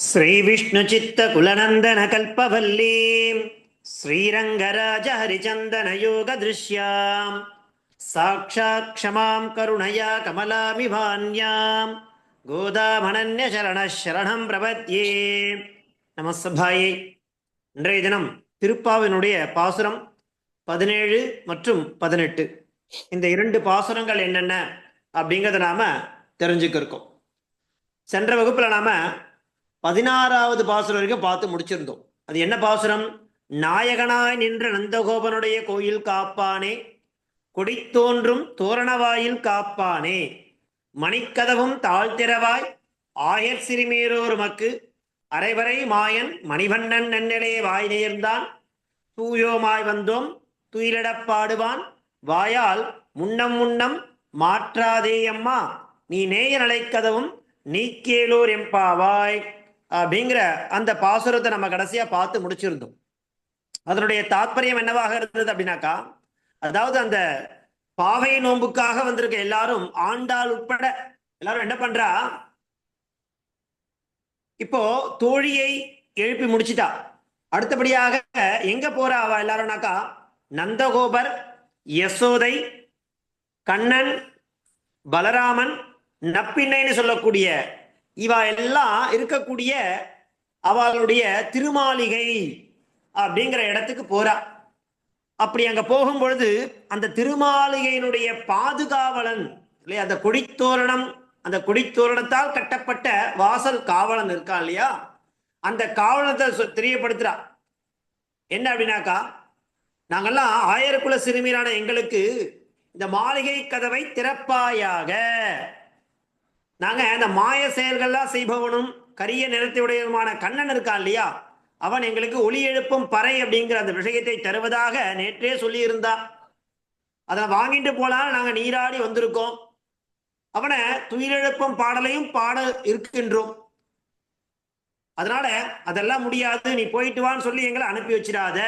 श्रीविष्णुचित्तकुलनन्दनकल्पवल्लीं श्रीरङ्गराजहरिचन्दनयोगदृश्यां साक्षात् क्षमां करुणया कमलामिवान्यां गोदामनन्यशरणः शरणं प्रपद्ये. நமஸ்தபாயே. இன்றைய தினம் திருப்பாவினுடைய பாசுரம் 17 மற்றும் 18, இந்த இரண்டு பாசுரங்கள் என்னென்ன அப்படிங்கிறத நாம தெரிஞ்சுக்க இருக்கோம். சென்ற வகுப்புல நாம 16வது பாசுரம் வரைக்கும் பார்த்து முடிச்சிருந்தோம். அது என்ன பாசுரம்? நாயகனாய் நின்ற நந்தகோபனுடைய கோயில் காப்பானே, கொடித்தோன்றும் தோரணவாயில் காப்பானே, மணிக்கதவும் தாழ்த்திரவாய் ஆயர் சிறுமீரோர் மக்கு அரைவரை மாயன் மணிவண்ணன் நன்னலே வாய் நேர்ந்தான், தூயோமாய் வந்தோம் துயிலிடப் பாடுவான் வாயால் முன்னம் முன்னம் மாற்றாதேயம்மா நீ நேய நலைக்கதவும் நீக்கேலூர் எம்பாவாய் அப்படிங்கிற அந்த பாசுரத்தை நம்ம கடைசியா பார்த்து முடிச்சிருந்தோம். அதனுடைய தாற்பயம் என்னவாக இருந்தது அப்படின்னாக்கா, அதாவது அந்த பாவை நோன்புக்காக வந்திருக்க எல்லாரும், ஆண்டாள் உட்பட எல்லாரும் என்ன பண்றா, இப்போ தோழியை எழுப்பி முடிச்சுட்டா. அடுத்தபடியாக எங்க போறா அவ எல்லாரும்னாக்கா, நந்தகோபர், யசோதை, கண்ணன், பலராமன், நப்பிண்ணைன்னு சொல்லக்கூடிய இவா எல்லாம் இருக்கக்கூடிய அவளுடைய திருமாளிகை அப்படிங்கிற இடத்துக்கு போறா. அப்படி அங்க போகும் பொழுது அந்த திருமாளிகையினுடைய பாதுகாவலன் இல்லையா, அந்த கொடித்தோரணம், அந்த கொடித்தோரணத்தால் கட்டப்பட்ட வாசல் காவலன் இருக்கான் இல்லையா, அந்த காவலத்தை தெரியப்படுத்துறா. என்ன அப்படின்னாக்கா, நாங்கெல்லாம் ஆயர்குல சிறுமியான எங்களுக்கு இந்த மாளிகை கதவை திறப்பாயாக. நாங்க அந்த மாய செயல்கள்லாம் செய்பவனும் கரிய நிறத்தையுடையதுமான கண்ணன் இருக்கான் இல்லையா, அவன் எங்களுக்கு ஒளி எழுப்பும் பறை அப்படிங்கிற அந்த விஷயத்தை தருவதாக நேற்றே சொல்லி இருந்தா. அதை வாங்கிட்டு போலாம் நாங்க நீராடி வந்திருக்கோம். அவனை துயிலெழுப்பும் பாடலையும் பாட இருக்கின்றோம். அதனால அதெல்லாம் முடியாது, நீ போயிட்டு வான்னு சொல்லி எங்களை அனுப்பி வச்சிடாத.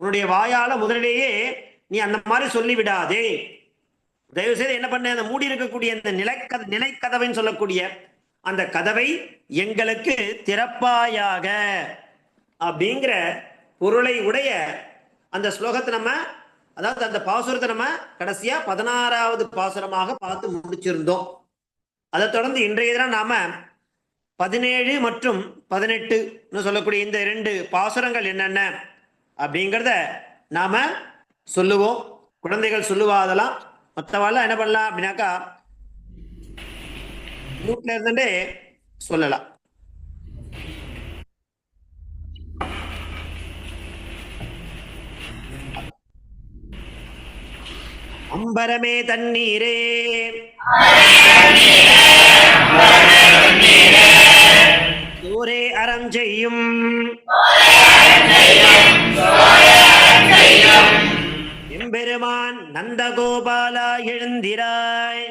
உன்னுடைய வாயால முதலிலேயே நீ அந்த மாதிரி சொல்லி விடாதே. தயவு செய்து என்ன பண்ண, அந்த மூடி இருக்கக்கூடிய அந்த நிலைக்கதவைன்னு சொல்லக்கூடிய அந்த கதவை எங்களுக்கு திறப்பாயாக அப்படிங்கிற பொருளை உடைய அந்த ஸ்லோகத்தை நம்ம, அதாவது அந்த பாசுரத்தை நம்ம கடைசியா 16வது பாசுரமாக பார்த்து முடிச்சிருந்தோம். அதை தொடர்ந்து இன்றைய தினம் நாம 17 மற்றும் 18 சொல்லக்கூடிய இந்த 2 பாசுரங்கள் என்னென்ன அப்படிங்கிறத நாம சொல்லுவோம். குழந்தைகள் சொல்லுவாதெல்லாம், மற்றவாள் என்ன பண்ணலாம் அப்படின்னாக்கா வீட்டில் இருந்துட்டே சொல்லலாம். அம்பரமே தண்ணீரே சோரே அறம் செய்யும் எம்பெருமான் நந்தகோபாலா எழுந்திராய்,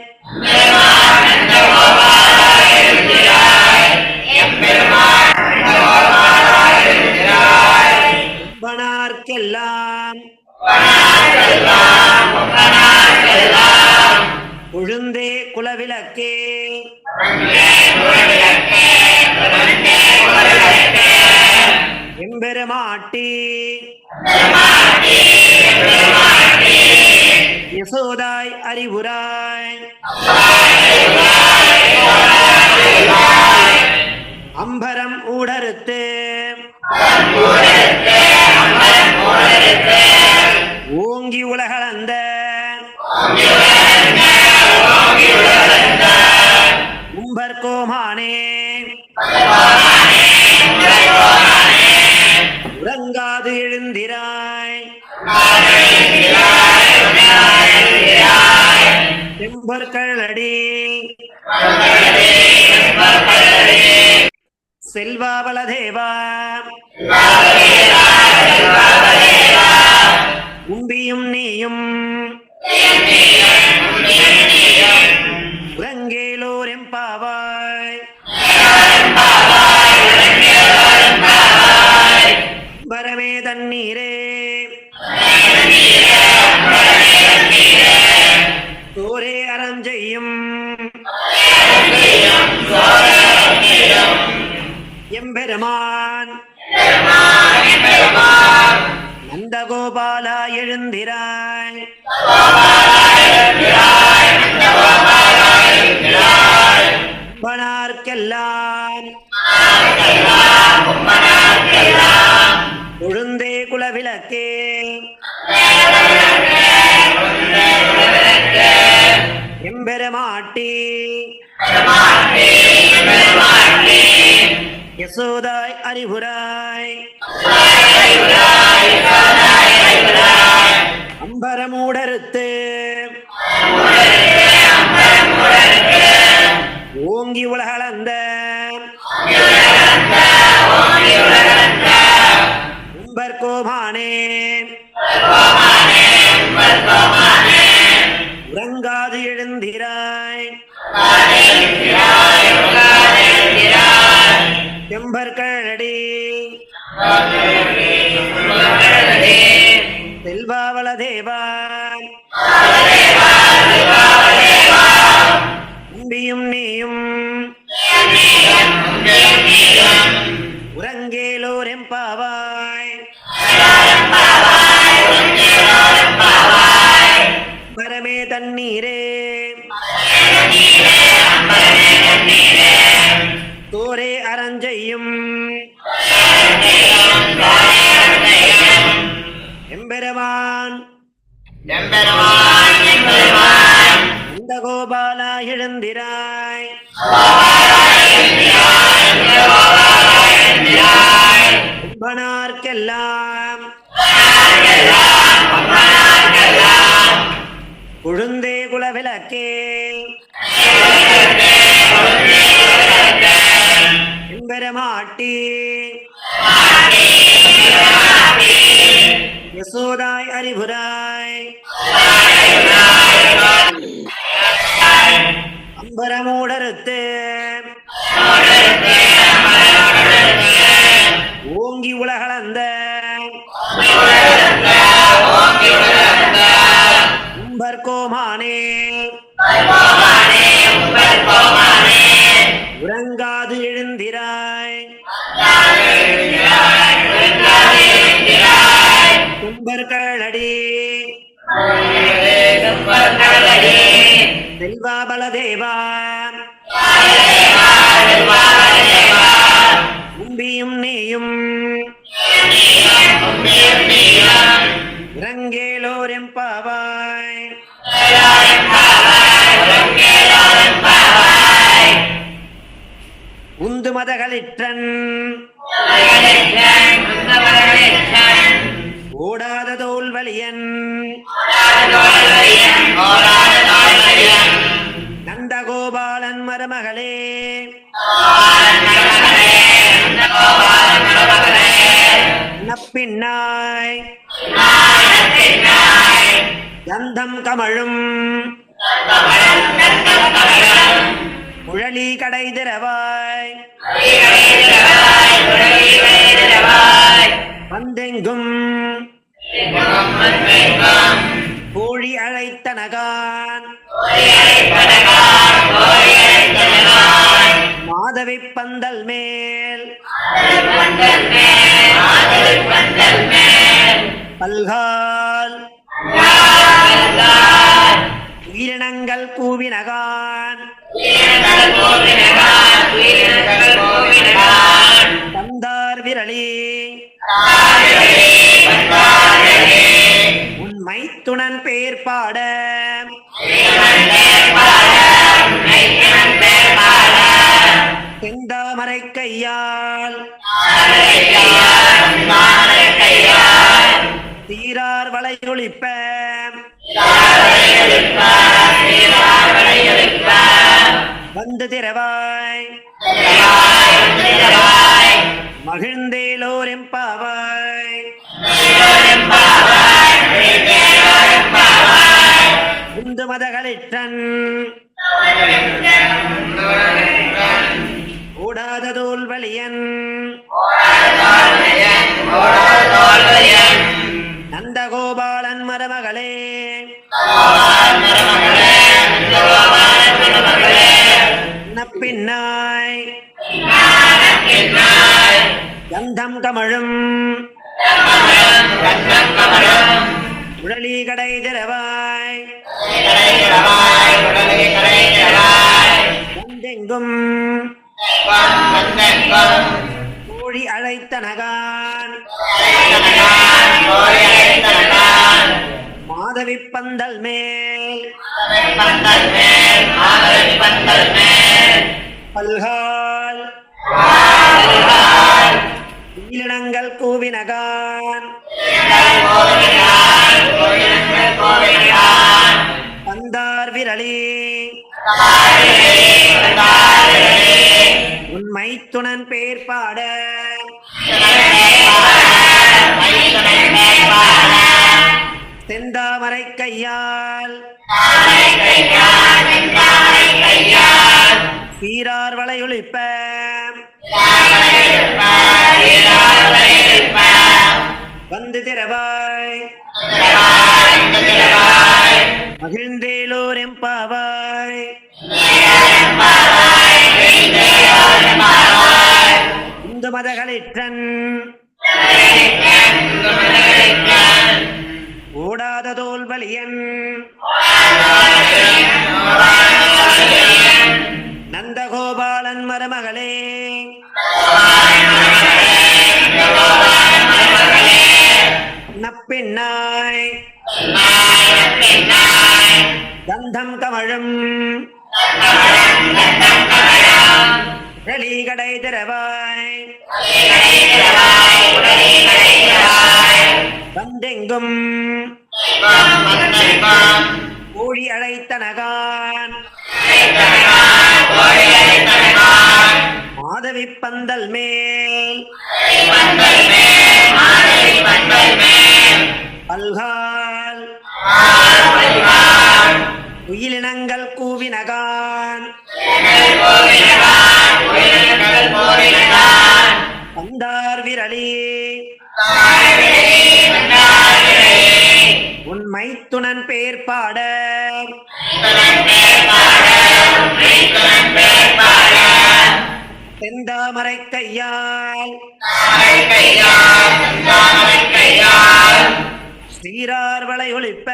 பனார்க்கெல்லாம் உழுந்தே குலவிளக்கே எம்பெருமாட்டி யசோதாய் அறிவுராய் அம்பரம் ஊடறுத்து ஓங்கி உலகளந்த உம்பர் கோமானே உறங்காது எழுந்திராய் செம்பற்களடி செல்வாபல தேவா உம்பியும் நீயும் உறங்கேலோர் எம்பாவாய் பரமே தண்ணீரே சோரே அறம் செய்யும் எம்பெருமான் நந்தகோபாலா எழுந்திராய் கும்பனார்க்கெல்லாம் கொழுந்தே குலவிளக்கே எம்பெருமாட்டி யசோதாய் அறிவுராய் அம்பரமூடறுத்து ஓங்கி உலகளந்த உம்பர்கோமானே உறங்காது எழுந்திராய் செம்பற்கழடி செல்வாவள தேவா நம்பியும் நீயும் உறங்கேலோர் எம்பாவாய் பரமே தண்ணீரே தோரே அரஞ்செய்யும் எம்பெருமான் நந்தகோபாலா எழுந்திராய் கும்பனார்க்கெல்லாம் கொழுந்தே குலவிளக்கே எம்பெருமாட்டி யசோதாய் அறிவுராய் அம்பரமூடறுத்து ஓங்கி உலகளந்த உம்பர்கோமானே உறங்காது எழுந்திராய் கும்பர்களடி செல்வாபல தேவா உம்பியும் நீயும் இறங்கேலோர் எம்பாவாய் உந்து மதகளிற்றன் ஓடாத தோல்வலியன் நந்தகோபாலன் மருமகளே நப்பின்னாய் கந்தம் கமழும் குழலி கடை திறவாய் வந்தெங்கும் கோழி அழைத்தனகான் மாதவி பந்தல் மேல் பல்கால் உயிரினங்கள் கூவினகான் தந்தார் விரலி உன் மைத்துணன் பேர் பாட செந்தாமரை கையால் தீரார் வளையொலிப்ப வந்து திறவாய் மகிழ்ந்தேலோர் எம்பாவாய் உந்து மதகளிற்றன் ஓடாத தோல்வலியன் நந்தகோபாலன் மருமகளே நப்பின்னாய் கந்தம் கமழும் உடலி கடை திறவாய் வந்தெங்கும் கோழி அழைத்தனகான் மாதவி பந்தல் மேல் பல்கால் ஈழங்கள் கூவினகான் பந்தார் விரலி உண்மை துணன் பேர் பாட செந்தாமரை கையால் சீரார் வளையொலிப்ப வந்து திறவாய் மகிழ்ந்தேலோர் எம்பாவாய் இந்து மதகளிற்றன் ஓடாத தோல் வலியன் நந்தகோபாலன் மருமகளே நப்பெண்ணாய் கந்தம் கமழும் கடை திறவாய் வந்தெங்கும் கோழி அழைத்தனகான் மாதவி பந்தல் மேல் பல்கால் உயிரினங்கள் கூவினகான் பந்தார் விரலி உண்மை துணன் பேர் பாட செந்தாமரை கையால் ஸ்ரீரார் வளையொலிப்ப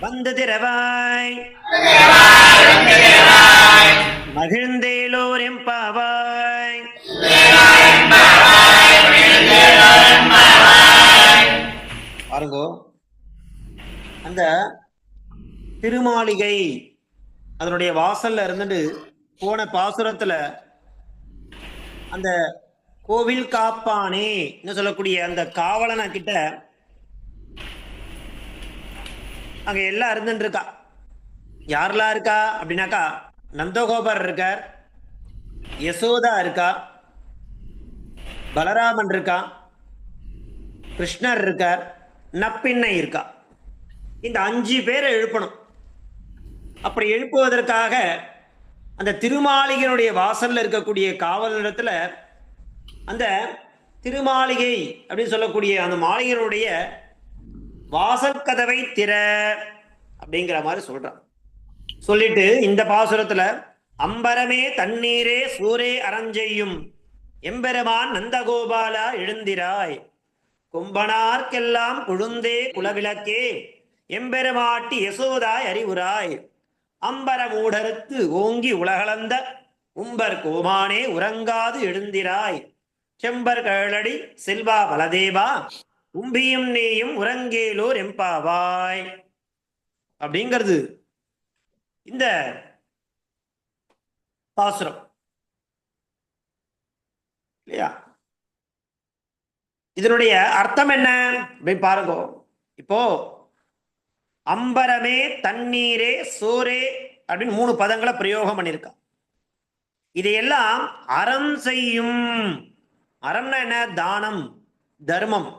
வந்து திறவாய் மகிழ்ந்தேலோர் எம்பாவாய் பாருங்கோ அந்த திருமாளிகை அதனுடைய வாசல்ல இருந்துட்டு போன பாசுரத்துல அந்த கோவில் காப்பானே சொல்லக்கூடிய அந்த காவலனை கிட்ட அங்க எல்லாம் இருந்துட்டு இருக்கா. யாரெல்லாம் இருக்கா அப்படின்னாக்கா நந்தகோபர் இருக்கார், யசோதா இருக்கா, பலராமன் இருக்கா, கிருஷ்ணர் இருக்கார், நப்பிண்ணை இருக்கா. இந்த 5 பேரை எழுப்பணும். அப்படி எழுப்புவதற்காக அந்த திருமாளிகையினுடைய வாசல்ல இருக்கக்கூடிய காவலனிடத்துல அந்த திருமாளிகை அப்படின்னு சொல்லக்கூடிய அந்த மாளிகையினுடைய வாசல் கதவை திற அப்படிங்கிற மாதிரி சொல்றான். சொல்லிட்டு இந்த பாசுரத்துல அம்பரமே தண்ணீரே சூரே அரஞ்செய்யும் எம்பெருமான் நந்தகோபாலா எழுந்திராய் கும்பனார்க்கெல்லாம் குழுந்தே குலவிளக்கே எம்பெருமாட்டி யசோதாய் அறிவுராய் அம்பர மூடருக்கு ஓங்கி உலகளந்த உம்பர் கோமானே உறங்காது எழுந்திராய் செம்பர் கழடி செல்வா பலதேவா உம்பியும் நேயும் உறங்கேலோர் எம்பாவாய் அப்படிங்கிறது இந்த பாசுரம் இல்லையா. இதனுடைய அர்த்தம் என்ன அப்படின்னு பாருங்க. இப்போ அம்பரமே தண்ணீரே சோரே அப்படின்னு 3 பதங்களை பிரயோகம் பண்ணியிருக்கா. இதையெல்லாம் அறம் செய்யும். அறம்னா என்ன? தானம், தர்மம்.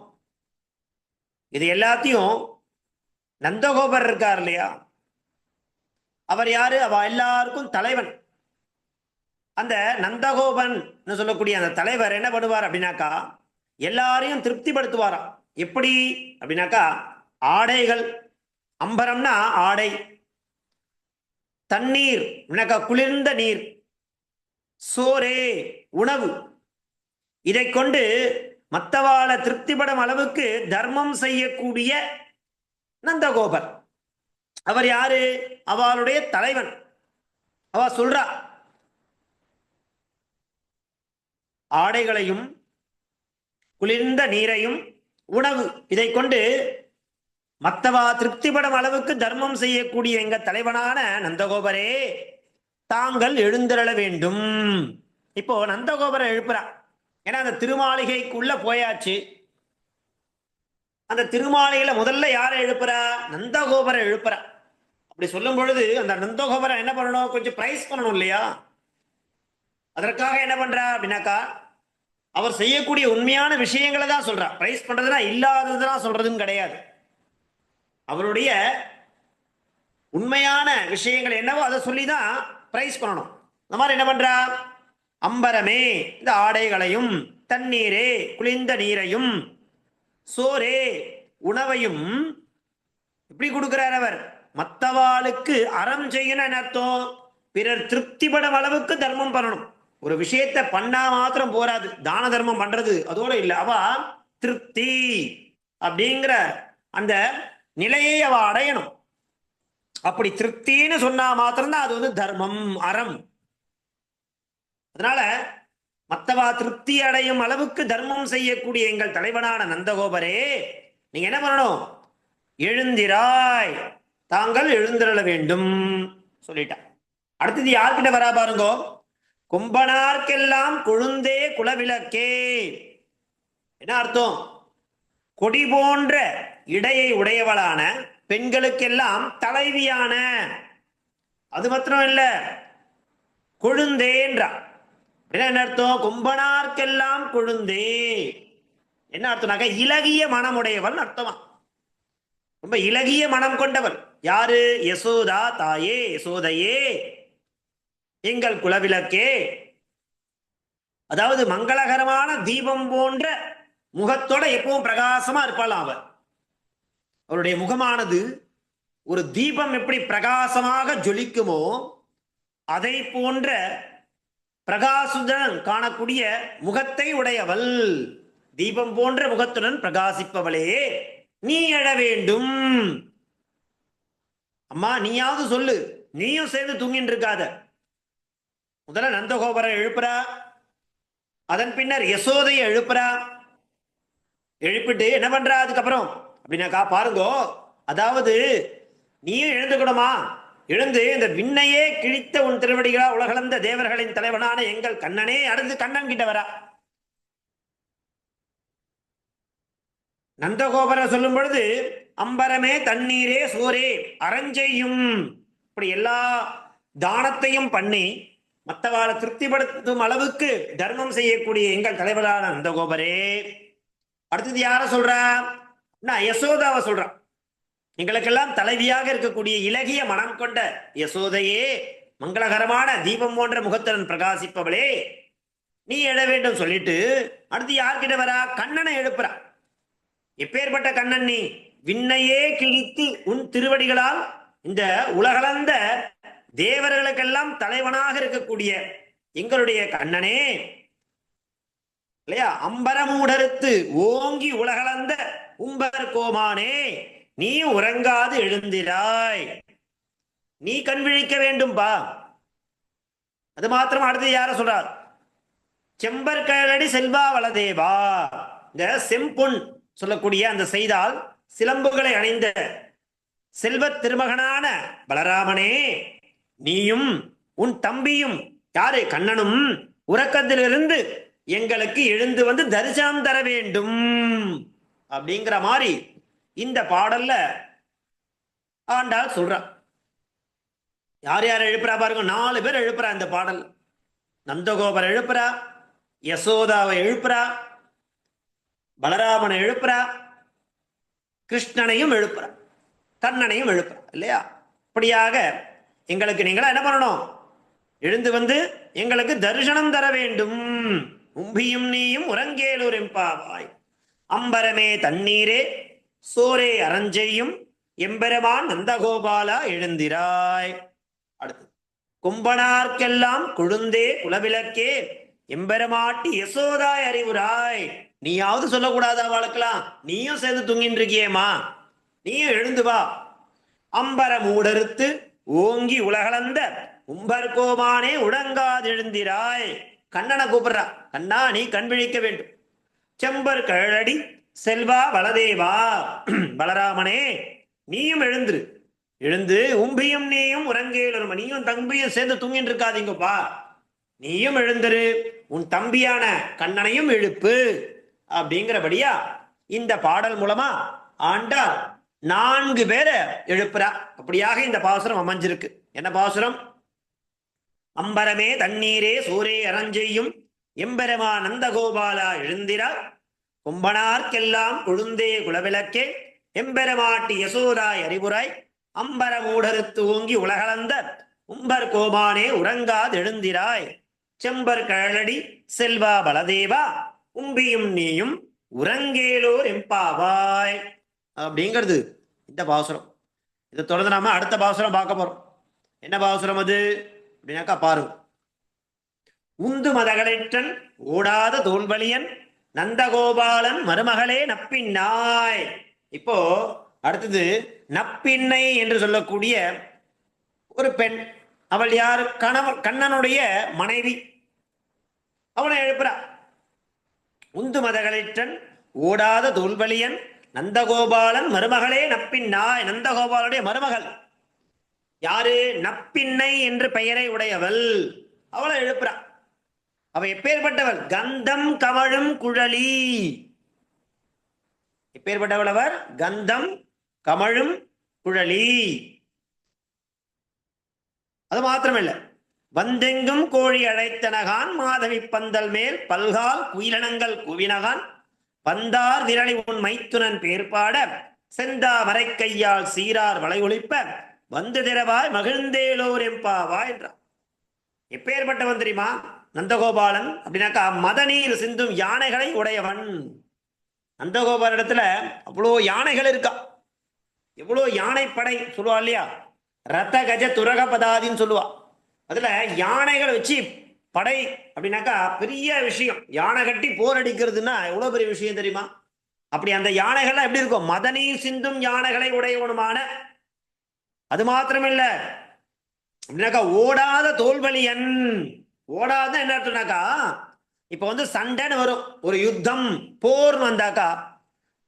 இது எல்லாத்தையும் நந்தகோபர் இருக்கார் இல்லையா, அவர் யாரு? அவ எல்லாருக்கும் தலைவன். அந்த நந்தகோபன் சொல்லக்கூடிய அந்த தலைவர் என்ன பண்ணுவார் அப்படின்னாக்கா எல்லாரையும் திருப்திப்படுத்துவாராம். எப்படி அப்படின்னாக்கா ஆடைகள், அம்பரம்னா ஆடை, தண்ணீர் குளிர்ந்த நீர், சோரே உணவு. இதை கொண்டு மத்தவாள திருப்திப்படும் அளவுக்கு தர்மம் செய்யக்கூடிய நந்தகோபர். அவர் யாரு? அவளுடைய தலைவன். அவ சொல்றா, ஆடைகளையும் குளிர்ந்த நீரையும் உணவு இதை கொண்டு மத்தவா திருப்திப்படும் அளவுக்கு தர்மம் செய்யக்கூடிய எங்க தலைவனான நந்தகோபரே, தாங்கள் எழுந்தருள வேண்டும். இப்போ நந்தகோபரை எழுப்புறா. ஏன்னா அந்த திருமாளிகைக்குள்ள போயாச்சு. அந்த திருமாளிகையில முதல்ல யாரை எழுப்புறா? நந்தகோபரை எழுப்புறா. அப்படி சொல்லும் பொழுது அந்த நந்தகோபரை என்ன பண்ணணும்? கொஞ்சம் பிரைஸ் பண்ணணும் இல்லையா? அதற்காக என்ன பண்றா அப்படின்னாக்கா, அவர் செய்யக்கூடிய உண்மையான விஷயங்களை தான் சொல்றா. பிரைஸ் பண்றதுன்னா இல்லாததுதான் சொல்றதுன்னு கிடையாது. அவருடைய உண்மையான விஷயங்கள் என்னவோ அதை சொல்லிதான் பிரைஸ் பண்ணணும். இந்த மாதிரி என்ன பண்றா? அம்பரமே இந்த ஆடைகளையும், தண்ணீரே குளிர்ந்த நீரையும், சோரே உணவையும் எப்படி கொடுக்கிறார் அவர்? மத்தவாளுக்கு அறம் செய்யணும் அர்த்தம். பிறர் திருப்திப்படும் அளவுக்கு தர்மம் பண்ணணும். ஒரு விஷயத்தை பண்ணா மாத்திரம் போராது. தான தர்மம் பண்றது அதோட இல்ல, அவ திருப்தி அப்படிங்கிற அந்த நிலையை அவ அடையணும். அப்படி திருப்தின்னு சொன்னா மாத்திரம்தான் அது வந்து தர்மம், அறம். அதனால மத்தவா திருப்தி அடையும் அளவுக்கு தர்மம் செய்யக்கூடிய எங்கள் தலைவனான நந்தகோபரே, நீங்க என்ன பண்ணணும்? எழுந்திராய், தாங்கள் எழுந்திரள வேண்டும் சொல்லிட்டா. அடுத்தது யார்கிட்ட வரா பாருங்கோ. கும்பனார்க்கெல்லாம் கொழுந்தே குலவிளக்கே. என்ன அர்த்தம்? கொடி போன்ற இடையை உடையவளான பெண்களுக்கெல்லாம் தலைவியான, அது மாத்திரம் இல்ல, கொழுந்தேன்றா. என்ன அர்த்தம்? கும்பனார்க்கெல்லாம் கொழுந்தே. என்ன அர்த்தம்னாக்க இலகிய மனமுடையவள் அர்த்தமா. ரொம்ப இலகிய மனம் கொண்டவள். யாரு? யசோதா தாயே, யசோதையே, எங்கள் குலவிளக்கே. அதாவது மங்களகரமான தீபம் போன்ற முகத்தோட எப்பவும் பிரகாசமா இருப்பாளாம் அவர். அவருடைய முகமானது ஒரு தீபம் எப்படி பிரகாசமாக ஜொலிக்குமோ அதை போன்ற பிரகாசுடன் காணக்கூடிய முகத்தை உடையவள். தீபம் போன்ற முகத்துடன் பிரகாசிப்பவளே, நீ எழ வேண்டும். அம்மா நீயாவது சொல்லு, நீயும் சேர்ந்து தூங்கிட்டு இருக்காத. முதல்ல நந்தகோபரை எழுப்புறா, அதன் பின்னர் யசோதையை எழுப்புறா. எழுப்பிட்டு என்ன பண்றா அதுக்கப்புறம் அப்படின்னாக்கா பாருங்கோ, அதாவது நீயும் எழுந்துக்கணுமா? எழுந்து இந்த விண்ணையே கிழித்த உன் திருவடிகளா உலகளந்த தேவர்களின் தலைவனான எங்கள் கண்ணனே. அடுத்து கண்ணன் கிட்ட வரா. நந்தகோபர சொல்லும் பொழுது அம்பரமே தண்ணீரே சோரே அரஞ்செய்யும், இப்படி எல்லா தானத்தையும் பண்ணி மற்றவாளை திருப்திப்படுத்தும் அளவுக்கு தர்மம் செய்யக்கூடிய எங்கள் தலைவரான நந்தகோபரே. அடுத்தது யார சொல்றா? யசோதாவை சொல்றான். எங்களுக்கெல்லாம் தலைவியாக இருக்கக்கூடிய இலகிய மனம் கொண்ட யசோதையே, மங்களகரமான தீபம் போன்ற முகத்துடன் பிரகாசிப்பவளே, நீ எழ வேண்டும் சொல்லிட்டு அடுத்து யார்கிட்ட வரா? கண்ணனை எழுப்புறா. எப்பேற்பட்ட கண்ணன் நீ? விண்ணையே கிழித்து உன் திருவடிகளால் இந்த உலகளந்த தேவர்களுக்கெல்லாம் தலைவனாக இருக்கக்கூடிய எங்களுடைய கண்ணனே, இல்லையா? அம்பரமூடறுத்து ஓங்கி உலகளந்த உம்பர் கோமானே, நீ உறங்காது எழுந்திராய், நீ கண் விழிக்க வேண்டும்பா. அது மாத்திரம் அடுத்து யார சொல்றார்? செம்பற்கழடி செல்வா வளதேவா. இந்த செம்பொன் சொல்லக்கூடிய அந்த செய்தால் சிலம்புகளை அணிந்த செல்வ திருமகனான பலராமனே, நீயும் உன் தம்பியும், யாரு? கண்ணனும் உறக்கத்திலிருந்து எங்களுக்கு எழுந்து வந்து தரிசனம் தர வேண்டும் அப்படிங்கிற மாதிரி இந்த பாடல்ல ஆண்டாள் சொல்றா. யார் யார் எழுப்புறா பாருங்க. 4 பேர் எழுப்புறா இந்த பாடல். நந்தகோபர் எழுப்புறா, யசோதாவை எழுப்புறா, பலராமனை எழுப்புறா, கிருஷ்ணனையும் எழுப்புறா, கண்ணனையும் எழுப்புறா. இல்லையா? அப்படியாக எங்களுக்கு நீங்களா என்ன பண்ணணும்? எழுந்து வந்து எங்களுக்கு தரிசனம் தர வேண்டும். உம்பியும் நீயும் உறங்கேலூர் எம்பாவாய், அம்பரமே தண்ணீரே சோரே அரஞ்செய்யும், எம்பெருமான் நந்தகோபாலா எழுந்திராய். அடுத்து கும்பனார்க்கெல்லாம் கொழுந்தே குலவிளக்கே எம்பெருமாட்டி யசோதாய் அறிவுராய். நீயாவது சொல்லக்கூடாதா அவளுக்கலாம்? நீயும் சேர்ந்து தூங்கிட்டு இருக்கியேமா, நீயும் எழுந்து வா. அம்பர மூடறுத்து ஓங்கி உலகளந்த உம்பர் கோமானே உடங்காதெழுந்திராய். கண்ணனை கூப்பிடுறா, கண்ணா நீ கண் விழிக்க வேண்டும். செம்பர் கழடி செல்வா பலதேவா, பலராமனே நீயும் எழுந்துரு. எழுந்து உம்பியும் நீயும் உறங்கேலுமா, நீயும் தம்பியும் சேர்ந்து தூங்கிட்டு இருக்காதீங்கப்பா, நீயும் எழுந்துரு, உன் தம்பியான கண்ணனையும் எழுப்பு அப்படிங்கிறபடியா இந்த பாடல் மூலமா ஆண்டாள் 4 பேரை எழுப்புறா. அப்படியாக இந்த பாசுரம் அமைஞ்சிருக்கு. என்ன பாசுரம்? அம்பரமே தண்ணீரே சூரே அரஞ்செய்யும் எம்பெருமா நந்தகோபாலா எழுந்திரா, கும்பனார்க்கெல்லாம் கொழுந்தே குலவிளக்கே எம்பெருமாட்டி யசோதாய் அறிவுராய், அம்பர மூடறுத்து ஓங்கி உலகளந்த உம்பர் கோமானே உறங்காது எழுந்திராய், செம்பர் கழடி செல்வா பலதேவா உம்பியும் நீயும் உறங்கேலோர் எம்பாவாய் அப்படிங்கிறது இந்த பாசுரம். இதை தொடர்ந்து நாம அடுத்த பாசுரம் பார்க்க போறோம். என்ன பாசுரம் அது அப்படின்னாக்கா பாருங்க. உந்து மதகளேற்றன் ஓடாத தோல்வலியன் நந்தகோபாலன் மருமகளே நப்பின்னாய். இப்போ அடுத்தது நப்பின்னை என்று சொல்லக்கூடிய ஒரு பெண். அவள் யார்? கண்ணனுடைய மனைவி. அவனை எழுப்புறா. உந்து மதகளேற்றன் ஓடாத தோல்வலியன் நந்தகோபாலன் மருமகளே நப்பின்னாய். நந்தகோபாலுடைய மருமகள் யாரு? நப்பின்னை என்று பெயரை உடையவள். அவளை எழுப்புறா. அவ எப்பேற்பட்டவள்? கந்தம் கமழும் குழலி. எப்பேற்பட்டவள் அவர்? கந்தம் கமழும் குழலி. அது மாத்திரமல்ல, வந்தெங்கும் கோழி அழைத்தனகான் மாதவி பந்தல் மேல் பல்கால் குயிலனங்கள் குவினகான் பந்தார் விரலி உன் மைத்துனன் பேர்பாட செந்தா மறைக்கையால் சீரார் வளை ஒழிப்ப வந்து திரவாய் மகிழ்ந்தேலோர் எம்பாவா என்றார். எப்பேற்பட்டவன் தெரியுமா? நந்தகோபாலன் அப்படின்னாக்கா மதநீர் சிந்தும் யானைகளை உடையவன். நந்தகோபால இடத்துல அவ்வளோ யானைகள் இருக்கா. எவ்வளோ யானைப்படை சொல்லுவா இல்லையா? ரத கஜ துரக பதாதின்னு சொல்லுவா. அதுல யானைகளை வச்சு படை அப்படின்னாக்கா பெரிய விஷயம். யானை கட்டி போர் அடிக்கிறதுனா எவ்வளவு பெரிய விஷயம் தெரியுமா? அப்படி அந்த யானைகள்லாம் எப்படி இருக்கும்? மதநீர் சிந்தும் யானைகளை உடையவனுமான. அது மாத்திரமில்ல அப்படின்னாக்கா ஓடாத தோல்வலியன். ஓடாத என்ன அர்த்தம்னாக்கா, இப்ப வந்து சண்டைன்னு வரும், ஒரு யுத்தம் போர்னு வந்தாக்கா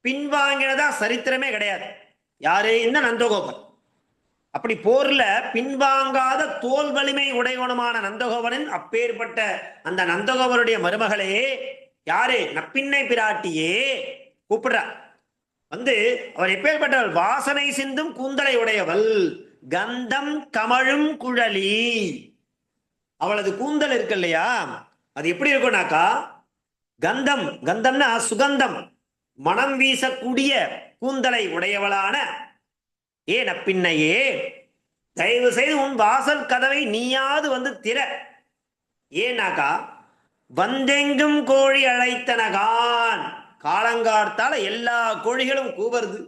பின்வாங்கினதா சரித்திரமே கிடையாது. யாரு? இந்த நந்தகோபன். அப்படி போர்ல பின்வாங்காத தோல் வலிமை உடையவனுமான நந்தகோபனின் அப்பேற்பட்ட அந்த நந்தகோபனுடைய மருமகளே யாரு? நப்பின்னை பிராட்டியே கூப்பிடுறா. வந்து அவர் எப்பேற்பட்டவள்? வாசனை சிந்தும் கூந்தலை உடையவள், கந்தம் கமழும் குழலி. அவளது கூந்தல் இருக்கு இல்லையா, அது எப்படி இருக்கும்னாக்கா கந்தம், கந்தம்னா சுகந்தம், மனம் வீசக்கூடிய கூந்தலை உடையவளான ஏ நப்பின்னையே, தயவு செய்து உன் வாசல் கதவை நீயாவது வந்து திற. ஏன்னாக்கா வந்தெங்கும் கோழி அழைத்தனகான், காலங்கார்த்தால எல்லா கோழிகளும் கூவுறது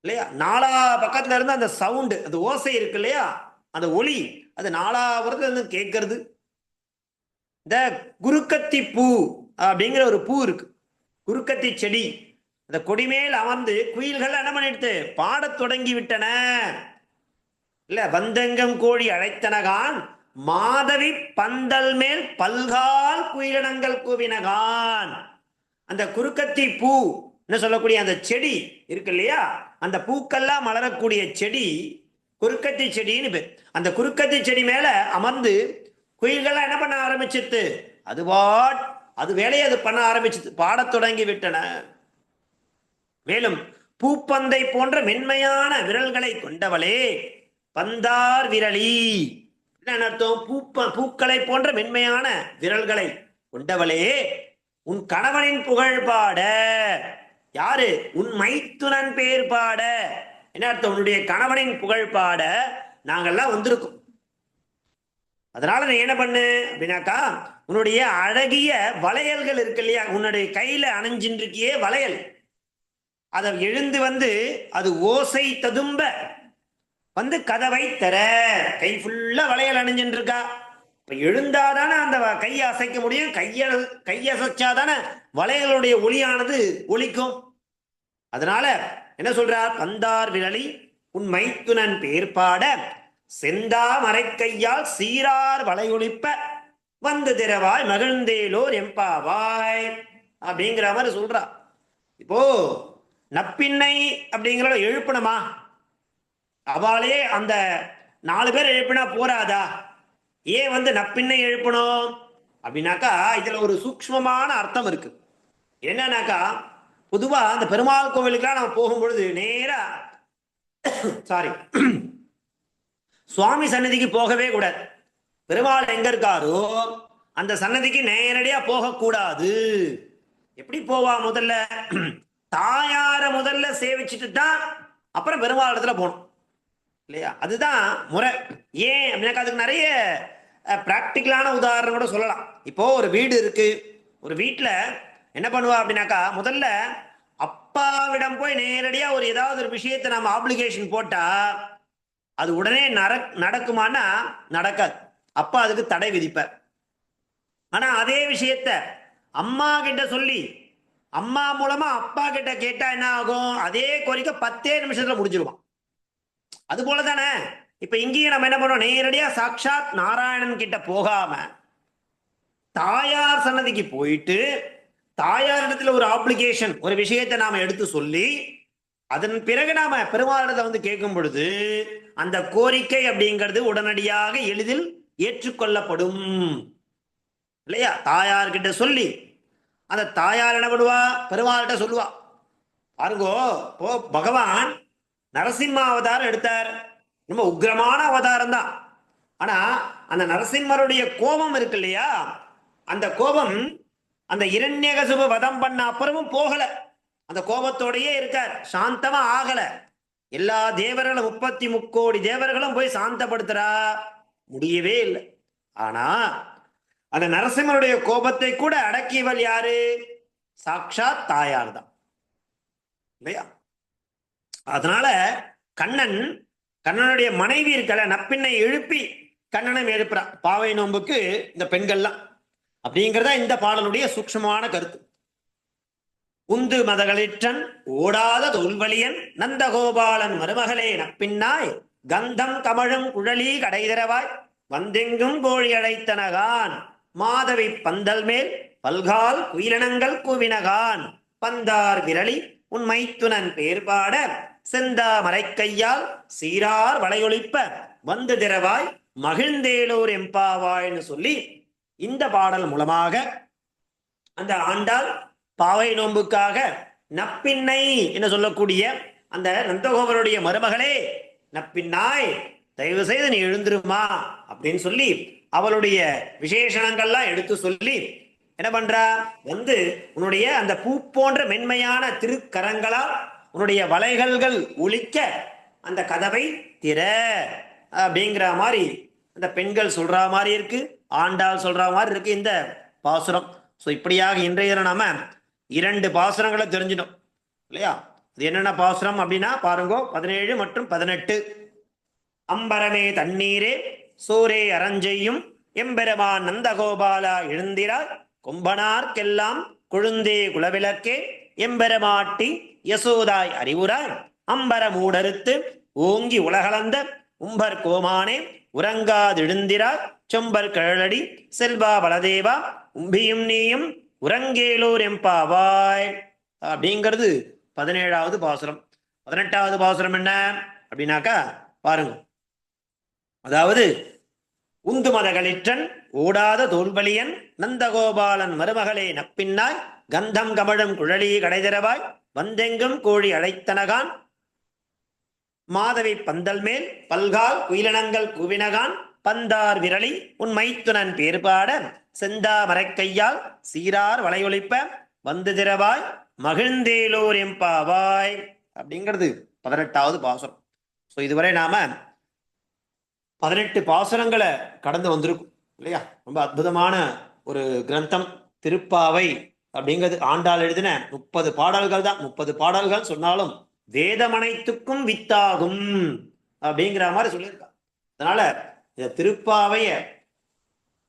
இல்லையா? நாலா பக்கத்துல இருந்து அந்த சவுண்டு, அந்த ஓசை இருக்கு இல்லையா, அந்த ஒலி, அது நாலாபுரத்துல இருந்து கேட்கறது. இந்த குருக்கத்தி பூ அப்படிங்கிற ஒரு பூ இருக்கு, குருக்கத்தி செடி. அந்த கொடிமேல் அமர்ந்து குயில்கள் என்ன பண்ணிட்டு பாடத் தொடங்கி விட்டன. இல்ல, வந்தெங்கும் கோழி அழைத்தனகான் மாதவி பந்தல் மேல் பல்கால் குயிலினங்கள் கூவினகான். அந்த குருக்கத்தி பூ என்ன சொல்லக்கூடிய அந்த செடி இருக்கு இல்லையா, அந்த பூக்கெல்லாம் மலரக்கூடிய செடி குருக்கத்தி செடின்னு பேர். அந்த குருக்கத்தி செடி மேல அமர்ந்து குயில்கள்லாம் என்ன பண்ண ஆரம்பிச்சிட்டு அது வேலையை அது பண்ண ஆரம்பிச்சது, பாடத் தொடங்கி விட்டன. மேலும் பூப்பந்தை போன்ற மென்மையான விரல்களை கொண்டவளே பந்தார் விரலி. என்ன அர்த்தம்? பூக்களை போன்ற மென்மையான விரல்களை கொண்டவளே உன் கணவனின் புகழ் பாட. யாரு? உன் மைத்துனன் பேர் பாட. என்ன அர்த்தம்? உன்னுடைய கணவனின் புகழ் பாட நாங்கள்லாம் வந்திருக்கோம். அதனால நீ என்ன பண்ணு அப்படின்னாக்கா, உன்னுடைய அழகிய வளையல்கள் இருக்கு இல்லையா, உன்னுடைய கையில அணிஞ்சின்றிருக்கியே வளையல், அதை எழுந்து வந்து அது ஓசை ததும்ப வந்து கதவை தர. கை ஃபுல்லா வளையல் அணிஞ்சுட்டு இருக்கா. இப்ப எழுந்தாதானே அந்த கையை அசைக்க முடியும். கையசைச்சாதானே வளையலுடைய ஒளியானது ஒலிக்கும். அதனால என்ன சொல்றார்? பந்தார் விரலி உன் மைத்துனன் பேர்பாட செந்தா மறைக்கையால் சீரார் வளையொலிப்ப வந்து திரவாய் மகிழ்ந்தேலோர் எம்பாவாய் அப்படிங்கிற மாதிரி சொல்றா. இப்போ நப்பின்னை அப்படிங்கிற எழுப்பணுமா? அவளே அந்த 4 பேர் எழுப்பினா போராதா? ஏன் வந்து நப்பின்னை எழுப்பணும் அப்படின்னாக்கா இதுல ஒரு சூக்ஷ்மமான அர்த்தம் இருக்கு. என்னன்னாக்கா பொதுவா அந்த பெருமாள் கோவிலுக்கெல்லாம் நம்ம போகும்பொழுது நேரா சாரி சுவாமி சன்னதிக்கு போகவே கூடாது. பெருமாள் எங்க இருக்காரோ அந்த சன்னதிக்கு நேரடியா போகக்கூடாது. எப்படி போவா? முதல்ல தாயார முதல்ல சேவிச்சுட்டு தான் அப்புறம் பெருமாள் இடத்துல போகணும் இல்லையா? அதுதான் முறை. ஏன் அப்படின்னாக்கா அதுக்கு நிறைய பிராக்டிக்கலான உதாரணம் கூட சொல்லலாம். இப்போ ஒரு வீடு இருக்கு. ஒரு வீட்டில் என்ன பண்ணுவா அப்படின்னாக்கா முதல்ல அப்பாவிடம் போய் நேரடியா ஒரு ஏதாவது ஒரு விஷயத்தை நம்ம ஆப்ளிகேஷன் போட்டா அது உடனே நடக்குமானா நடக்காது. அப்பா அதுக்கு தடை விதிப்பார். ஆனா அதே விஷயத்த அம்மா கிட்ட சொல்லி அம்மா மூலமா அப்பா கிட்ட கேட்டா என்ன ஆகும்? அதே கோரிக்கை 10 நிமிஷத்துல முடிஞ்சிருவான். அது போல தானே இப்ப இங்கேயும் நம்ம என்ன பண்ணோம்? நேரடியா சாட்சாத் நாராயணன் கிட்ட போகாம தாயார் சன்னதிக்கு போயிட்டு தாயார் இடத்துல ஒரு ஆப்ளிகேஷன் ஒரு விஷயத்தை நாம எடுத்து சொல்லி அதன் பிறகு நாம பெருமாளிடத்தை வந்து கேட்கும் பொழுது அந்த கோரிக்கை அப்படிங்கிறது உடனடியாக எளிதில் ஏற்றுக்கொள்ளப்படும் இல்லையா? தாயார்கிட்ட சொல்லி அந்த தாயார் என்ன பண்ணுவா? பெருமாள்கிட்ட சொல்லுவா. பாருங்கோ, ஓ பகவான் நரசிம்ம அவதாரம் எடுத்தார். ரொம்ப உக்ரமான அவதாரம் தான். ஆனா அந்த நரசிம்மருடைய கோபம் இருக்கு இல்லையா? அந்த கோபம் அந்த இரண்யகசிபு வதம் பண்ண அப்புறமும் போகல. அந்த கோபத்தோடையே இருக்கார். சாந்தமா ஆகல. எல்லா தேவர்களும் 33 கோடி தேவர்களும் போய் சாந்தப்படுத்துறா, முடியவே இல்லை. ஆனா அந்த நரசிம்மருடைய கோபத்தை கூட அடக்கியவள் யாரு? சாட்சாத் தாயார் தான் இல்லையா? அதனால கண்ணனுடைய மனைவி இருக்கல நப்பின்னை எழுப்பி கண்ணனும் எழுப்புறா. பாவை நோன்புக்கு இந்த பெண்கள்லாம் அப்படிங்கிறதா இந்த பாடலுடைய சூக்ஷ்மமான கருத்து. உந்து மதகளிற்றன் ஓடாத தொல்வலியன் நந்தகோபாலன் மருமகளே நப்பின்னாய் கந்தம் கமழும் குழலி கடைதரவாய் வந்தெங்கும் கோழி அழைத்தனகான் மாதவி பந்தல் மேல் பல்கால் குயிலனங்கள் கூவினகான் பந்தார் விரலி உன் மைத்துனன் பேர்பாட செந்தா மறைக்கையால் சீரார் வளையொலிப்ப வந்து திரவாய் மகிழ்ந்தேலோர் எம்பாவாய்னு சொல்லி இந்த பாடல் மூலமாக அந்த ஆண்டாள் பாவை நோன்புக்காக நப்பின்னை என்று சொல்லக்கூடிய அந்த நந்தகோபருடைய மருமகளே நப்பின்னாய் தயவு செய்து நீ எழுந்திருமா அப்படின்னு சொல்லி அவளுடைய விசேஷணங்கள்லாம் எடுத்து சொல்லி என்ன பண்றா? வந்து உன்னுடைய அந்த பூ போன்ற மென்மையான திருக்கரங்களால் உன்னுடைய வளைகள்கள் ஒலிக்க அந்த கதவை திற அப்படிங்கிற மாதிரி அந்த பெண்கள் சொல்ற மாதிரி இருக்கு, ஆண்டாள் சொல்ற மாதிரி இருக்கு இந்த பாசுரம். ஸோ இப்படியாக இன்றைய நாம 2 பாசுரங்களை தெரிஞ்சிடும் இல்லையா? அது என்னென்ன பாசுரம் அப்படின்னா பாருங்க, 17 மற்றும் 18. அம்பரமே தண்ணீரே சோரே அரஞ்செய்யும் எம்பெருமான் நந்தகோபாலா எழுந்திரார் கொம்பனார்க்கெல்லாம் கொழுந்தே குலவிளக்கே எம்பெருமாட்டி யசோதாய் அறிவுராய் அம்பர மூடறுத்து ஓங்கி உலகளந்த உம்பர் கோமானே உறங்காதெழுந்திரார் செம்பர் கழலடி செல்வா பலதேவா உம்பியும் நீயும் உறங்கேலோர் எம்பாவாய் அப்படிங்கிறது 17வது பாசுரம். 18வது பாசுரம் என்ன அப்படின்னாக்கா பாருங்க, அதாவது உந்து மதகளிற்றன் ஓடாத தோல்வலியன் நந்தகோபாலன் மருமகளே நப்பின்னாய் கந்தம் கமழும் குழலி கடைதிரவாய் வந்தெங்கும் கோழி அழைத்தனகான் மாதவி பந்தல் மேல் பல்கால் குயிலனங்கள் கூவினகான் பந்தார் விரலி உன் மைத்துனன் பேர்பாட செந்தா மறைக்கையால் சீரார் வளையொலிப்ப வந்து திரவாய் மகிழ்ந்தேலோர் எம்பாவாய் அப்படிங்கிறது 18வது பாசுரம். ஸோ இதுவரை நாம 18 பாசுரங்களை கடந்து வந்திருக்கும் இல்லையா? ரொம்ப அற்புதமான ஒரு கிரந்தம் திருப்பாவை அப்படிங்கிறது. ஆண்டாள் எழுதின 30 பாடல்கள் தான். 30 பாடல்கள் சொன்னாலும் வேதமனைத்துக்கும் வித்தாகும். அப்படிங்கிற மாதிரி சொல்லியிருக்காங்க. அதனால இந்த திருப்பாவைய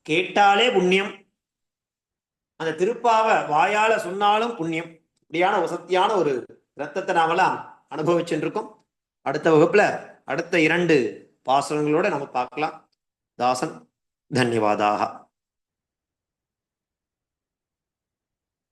கேட்டாலே புண்ணியம், அந்த திருப்பாவை வாயால சொன்னாலும் புண்ணியம். இப்படியான வசத்தியான ஒரு ரத்தத்தை நாமெல்லாம் அனுபவிச்சுருக்கோம். அடுத்த வகுப்புல அடுத்த 2 பாசுரங்களோட நம்ம பார்க்கலாம். தாசன் தன்யவாதாக.